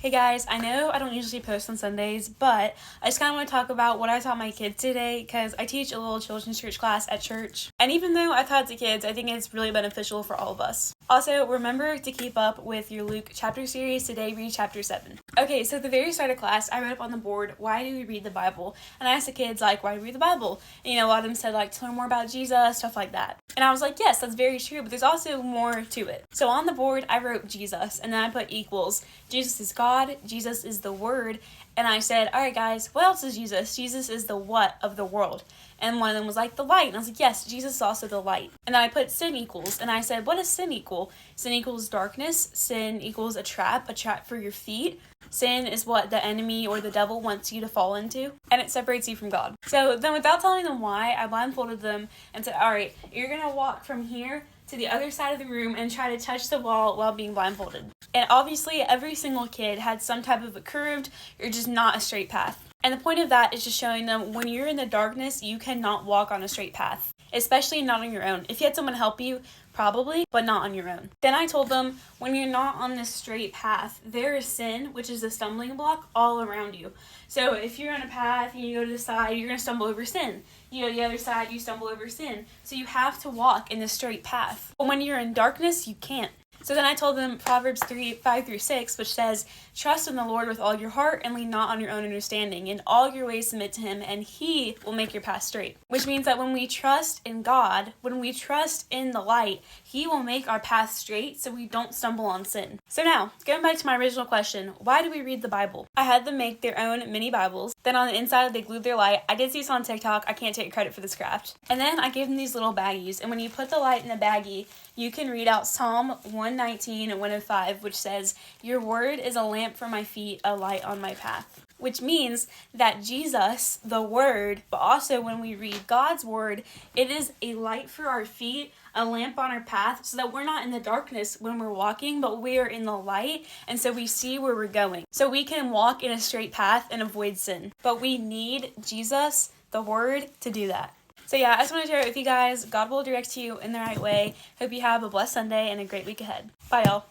Hey guys, I know I don't usually post on Sundays, but I just kind of want to talk about what I taught my kids today because I teach a little children's church class at church. And even though I taught it to kids, I think it's really beneficial for all of us. Also, remember to keep up with your Luke chapter series. Today, read chapter 7. Okay, so at the very start of class, I wrote up on the board, why do we read the Bible? And I asked the kids, why do we read the Bible? And, a lot of them said, to learn more about Jesus, stuff like that. And I was like, yes, that's very true, but there's also more to it. So on the board, I wrote Jesus, and then I put equals. Jesus is God, Jesus is the Word, and I said, all right, guys, what else is Jesus? Jesus is the what of the world. And one of them was the light. And I was like, yes, Jesus is also the light. And then I put sin equals. And I said, what does sin equal? Sin equals darkness. Sin equals a trap for your feet. Sin is what the enemy or the devil wants you to fall into. And it separates you from God. So then without telling them why, I blindfolded them and said, all right, you're going to walk from here to the other side of the room and try to touch the wall while being blindfolded. And obviously, every single kid had some type of a curved or just not a straight path. And the point of that is just showing them when you're in the darkness, you cannot walk on a straight path, especially not on your own. If you had someone help you, probably, but not on your own. Then I told them, when you're not on this straight path, there is sin, which is a stumbling block, all around you. So if you're on a path and you go to the side, you're going to stumble over sin. You go to the other side, you stumble over sin. So you have to walk in the straight path. But when you're in darkness, you can't. So then I told them Proverbs 3:5-6, which says, trust in the Lord with all your heart and lean not on your own understanding. In all your ways submit to him, and he will make your path straight. Which means that when we trust in God, when we trust in the light, he will make our path straight so we don't stumble on sin. So now, going back to my original question, why do we read the Bible? I had them make their own mini Bibles. Then on the inside, they glued their light. I did see this on TikTok. I can't take credit for this craft. And then I gave them these little baggies. And when you put the light in a baggie, you can read out Psalm 119 and 105, which says, your word is a lamp for my feet, a light on my path. Which means that Jesus, the Word, but also when we read God's Word, it is a light for our feet, a lamp on our path, so that we're not in the darkness when we're walking, but we are in the light, and so we see where we're going. So we can walk in a straight path and avoid sin. But we need Jesus, the Word, to do that. So yeah, I just want to share it with you guys. God will direct you in the right way. Hope you have a blessed Sunday and a great week ahead. Bye, y'all.